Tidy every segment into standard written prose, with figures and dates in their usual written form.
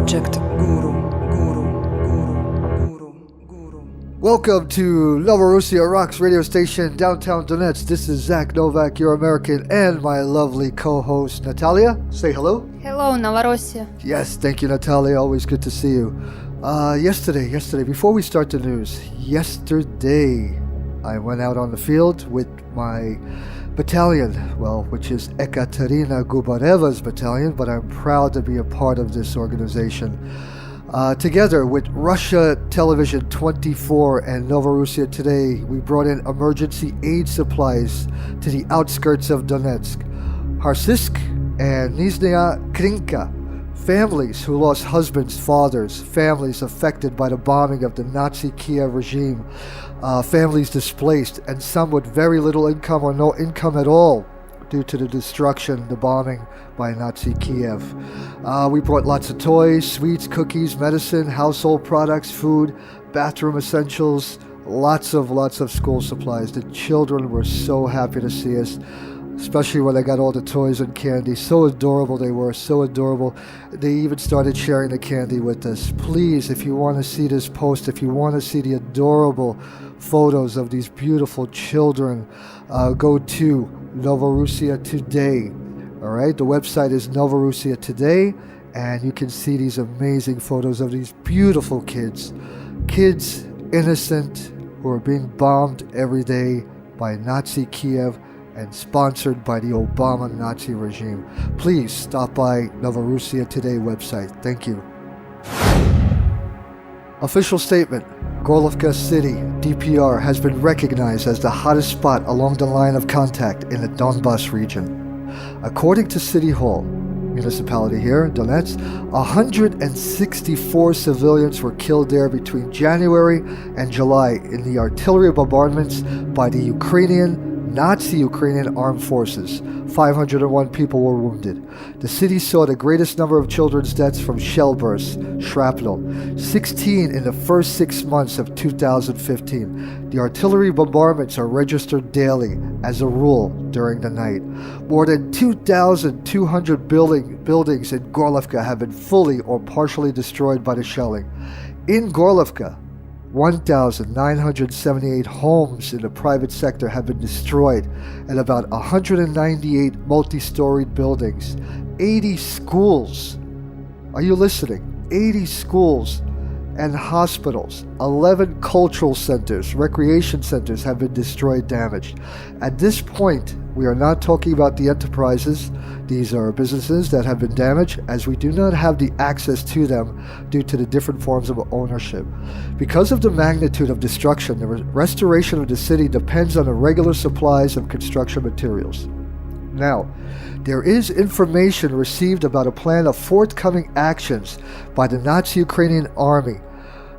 Project Guru, Guru, Guru, Guru, Guru. Welcome to Novorussia Rocks radio station, downtown Donetsk. This is Zach Novak, your American, and my lovely co-host, Natalia. Say hello. Hello, Novorossia. Yes, thank you, Natalia. Always good to see you. Yesterday, before we start the news, yesterday I went out on the field with my battalion, which is Ekaterina Gubareva's battalion, but I'm proud to be a part of this organization. Together with Russia Television 24 and Novorussia Today, we brought in emergency aid supplies to the outskirts of Donetsk. Harsisk and Nizhnya Krinka, families who lost husbands, fathers, families affected by the bombing of the Nazi Kiev regime, families displaced, and some with very little income or no income at all due to the destruction, the bombing by Nazi Kiev. We brought lots of toys, sweets, cookies, medicine, household products, food, bathroom essentials, lots of school supplies. The children were so happy to see us, especially when they got all the toys and candy. So adorable they were, so adorable. They even started sharing the candy with us. Please, if you want to see this post, if you want to see the adorable photos of these beautiful children, go to Novorussia Today. All right, the website is Novorussia Today, and you can see these amazing photos of these beautiful kids, innocent, who are being bombed every day by Nazi Kiev and sponsored by the Obama Nazi regime. Please stop by Novorussia Today website. Thank you. Official statement. Gorlovka City, DPR, has been recognized as the hottest spot along the line of contact in the Donbas region. According to City Hall, municipality here, Donetsk, 164 civilians were killed there between January and July in the artillery bombardments by the Nazi Ukrainian armed forces. 501 people were wounded. The city saw the greatest number of children's deaths from shell bursts, shrapnel, 16 in the first 6 months of 2015. The artillery bombardments are registered daily, as a rule, during the night. More than 2,200 buildings in Gorlovka have been fully or partially destroyed by the shelling. In Gorlovka, 1,978 homes in the private sector have been destroyed, and about 198 multi-storied buildings, 80 schools, are you listening? 80 schools and hospitals, 11 cultural centers, recreation centers have been destroyed, damaged. At this point, we are not talking about the enterprises. These are businesses that have been damaged, as we do not have the access to them due to the different forms of ownership. Because of the magnitude of destruction, the restoration of the city depends on the regular supplies of construction materials. Now, there is information received about a plan of forthcoming actions by the Nazi Ukrainian army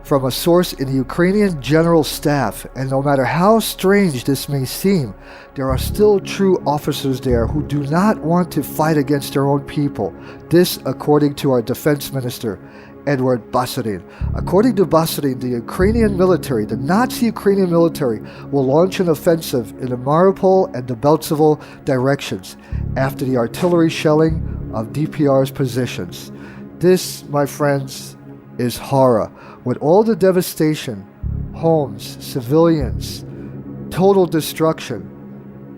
from a source in the Ukrainian General Staff, and no matter how strange this may seem, there are still true officers there who do not want to fight against their own people. This according to our defense minister, Edward Basarin. According to Basarin, the Nazi Ukrainian military will launch an offensive in the Mariupol and the Beltsevo directions after the artillery shelling of DPR's positions. This, my friends, is horror. With all the devastation, homes, civilians, total destruction,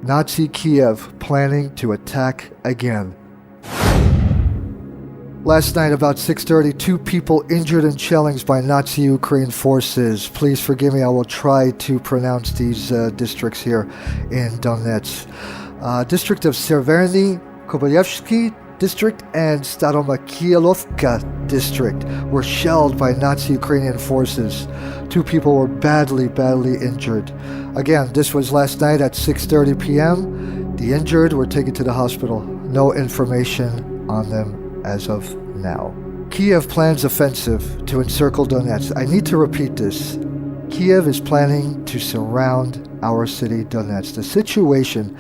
Nazi Kiev planning to attack again. Last night, about 6:30, 2 people injured in shellings by Nazi Ukraine forces. Please forgive me, I will try to pronounce these districts here in Donetsk. District of Severny, Kobayevsky District and Staromakielovka District were shelled by Nazi Ukrainian forces. 2 people were badly injured. Again, this was last night at 6:30 p.m. The injured were taken to the hospital. No information on them as of now. Kiev plans offensive to encircle Donetsk. I need to repeat this. Kiev is planning to surround our city, Donetsk. The situation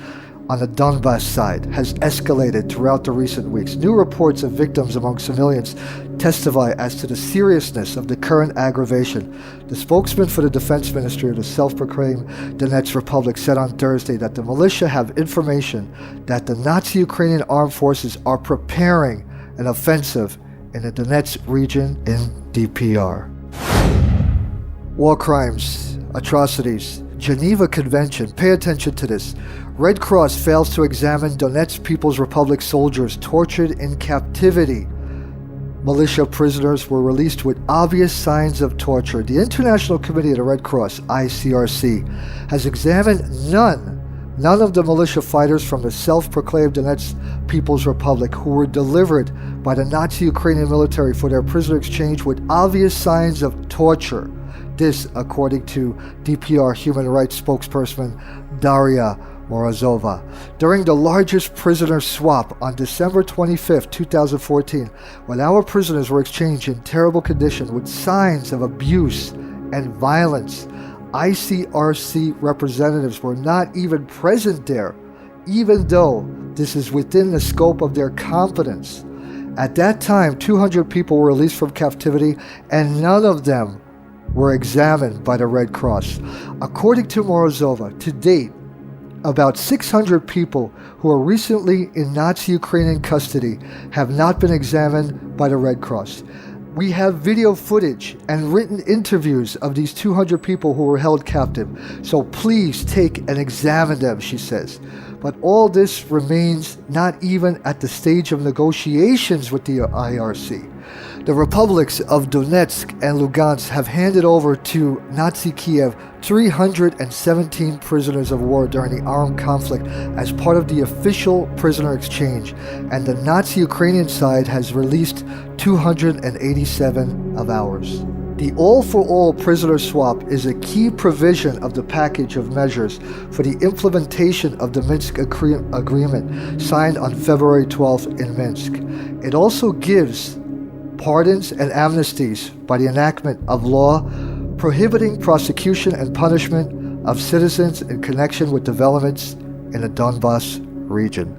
on the Donbas side has escalated throughout the recent weeks. New reports of victims among civilians testify as to the seriousness of the current aggravation. The spokesman for the Defense Ministry of the self-proclaimed Donetsk Republic said on Thursday that the militia have information that the Nazi Ukrainian armed forces are preparing an offensive in the Donetsk region in DPR. War crimes, atrocities, Geneva Convention. Pay attention to this. Red Cross fails to examine Donetsk People's Republic soldiers tortured in captivity. Militia prisoners were released with obvious signs of torture. The International Committee of the Red Cross, ICRC, has examined none of the militia fighters from the self-proclaimed Donetsk People's Republic who were delivered by the Nazi Ukrainian military for their prisoner exchange with obvious signs of torture. This, according to DPR human rights spokesperson Daria Morozova. During the largest prisoner swap on December 25, 2014, when our prisoners were exchanged in terrible condition with signs of abuse and violence, ICRC representatives were not even present there, even though this is within the scope of their competence. At that time, 200 people were released from captivity, and none of them were examined by the Red Cross. According to Morozova, to date, about 600 people who are recently in Nazi Ukrainian custody have not been examined by the Red Cross. We have video footage and written interviews of these 200 people who were held captive, so please take and examine them, she says. But all this remains not even at the stage of negotiations with the IRC. The republics of Donetsk and Lugansk have handed over to Nazi Kiev 317 prisoners of war during the armed conflict as part of the official prisoner exchange, and the Nazi Ukrainian side has released 287 of ours. The all-for-all prisoner swap is a key provision of the package of measures for the implementation of the Minsk Agreement signed on February 12th in Minsk. It also gives pardons and amnesties by the enactment of law prohibiting prosecution and punishment of citizens in connection with developments in the Donbas region.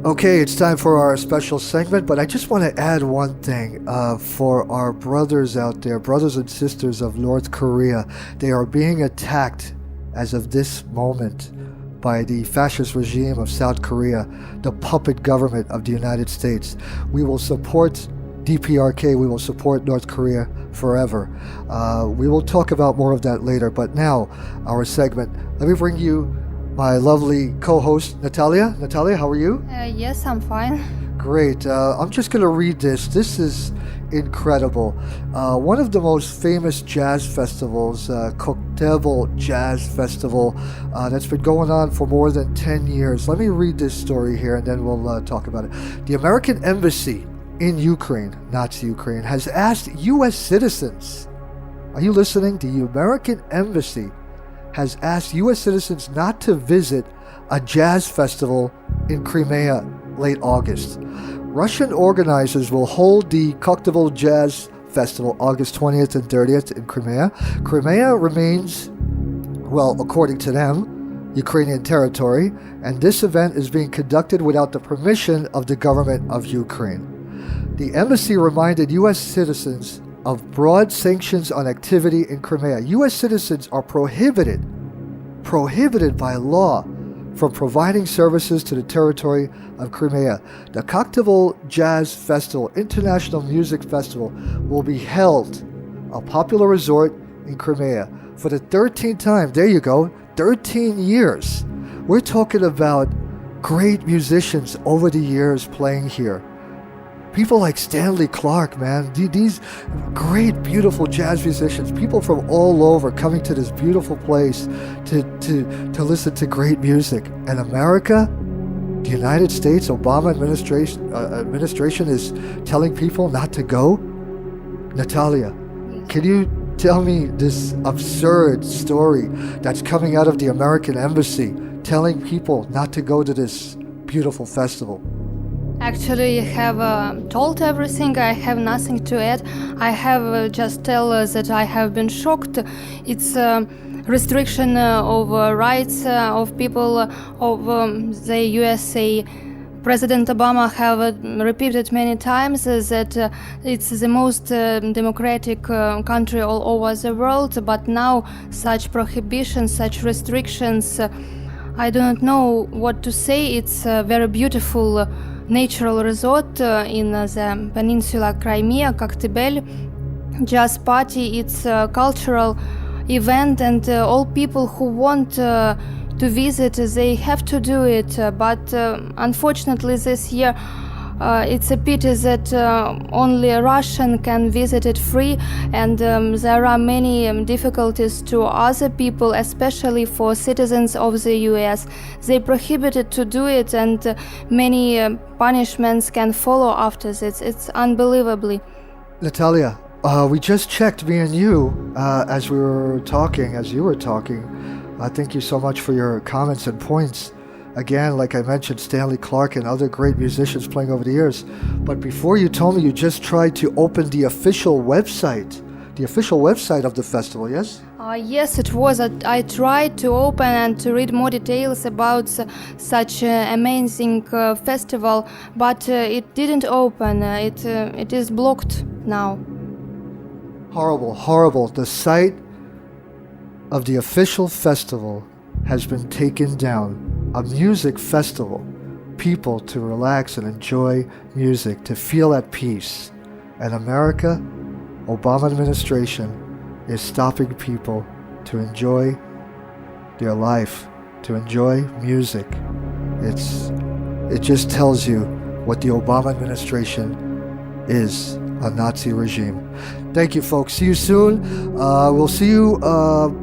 Okay, it's time for our special segment, but I just want to add one thing for our brothers out there, brothers and sisters of North Korea. They are being attacked as of this moment by the fascist regime of South Korea, the puppet government of the United States. We will support DPRK, we will support North Korea forever. We will talk about more of that later, but now, our segment. Let me bring you my lovely co-host, Natalia. Natalia, how are you? Yes, I'm fine. Great. I'm just going to read this. This is incredible. One of the most famous jazz festivals, Koktebel Jazz Festival, that's been going on for more than 10 years. Let me read this story here and then we'll talk about it. The American Embassy in Ukraine, Nazi Ukraine, has asked U.S. citizens, are you listening? The American Embassy has asked U.S. citizens not to visit a jazz festival in Crimea late August. Russian organizers will hold the Koktebel Jazz Festival August 20th and 30th in Crimea. Crimea remains, well, according to them, Ukrainian territory, and this event is being conducted without the permission of the government of Ukraine. The embassy reminded U.S. citizens of broad sanctions on activity in Crimea. U.S. citizens are prohibited by law from providing services to the territory of Crimea. The Koktebel Jazz Festival, International Music Festival, will be held, a popular resort in Crimea, for the 13th time. There you go, 13 years. We're talking about great musicians over the years playing here. People like Stanley Clarke, man, these great, beautiful jazz musicians, people from all over coming to this beautiful place to listen to great music. And America, the United States, Obama administration is telling people not to go? Natalia, can you tell me this absurd story that's coming out of the American Embassy telling people not to go to this beautiful festival? Actually, you have told everything. I have nothing to add. I have just tell that I have been shocked. It's restriction of rights of people of the USA. President Obama have repeated many times that it's the most democratic country all over the world, but now such prohibitions, such restrictions, I do not know what to say. It's very beautiful natural resort in the peninsula Crimea, Koktebel. Jazz party, it's a cultural event, and all people who want to visit, they have to do it. But unfortunately this year it's a pity that only a Russian can visit it free, and there are many difficulties to other people, especially for citizens of the US. They prohibited to do it, and many punishments can follow after this. It's unbelievably. Natalia, we just checked, me and you, as you were talking. Thank you so much for your comments and points. Again, like I mentioned, Stanley Clarke and other great musicians playing over the years. But before, you told me you just tried to open the official website of the festival, yes? Yes, it was. I tried to open and to read more details about such amazing festival, but it didn't open. It is blocked now. Horrible, horrible. The site of the official festival has been taken down. A music festival, people to relax and enjoy music, to feel at peace. And America, Obama administration, is stopping people to enjoy their life, to enjoy music. It just tells you what the Obama administration is, a Nazi regime. Thank you, folks. See you soon. We'll see you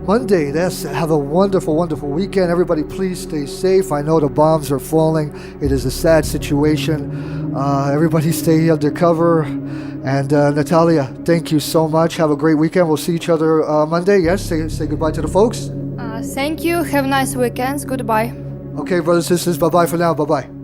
Monday. Have a wonderful, wonderful weekend. Everybody, please stay safe. I know the bombs are falling. It is a sad situation. Everybody stay under cover. And Natalia, thank you so much. Have a great weekend. We'll see each other Monday. Yes, say goodbye to the folks. Thank you. Have nice weekends. Goodbye. Okay, brothers and sisters. Bye-bye for now. Bye-bye.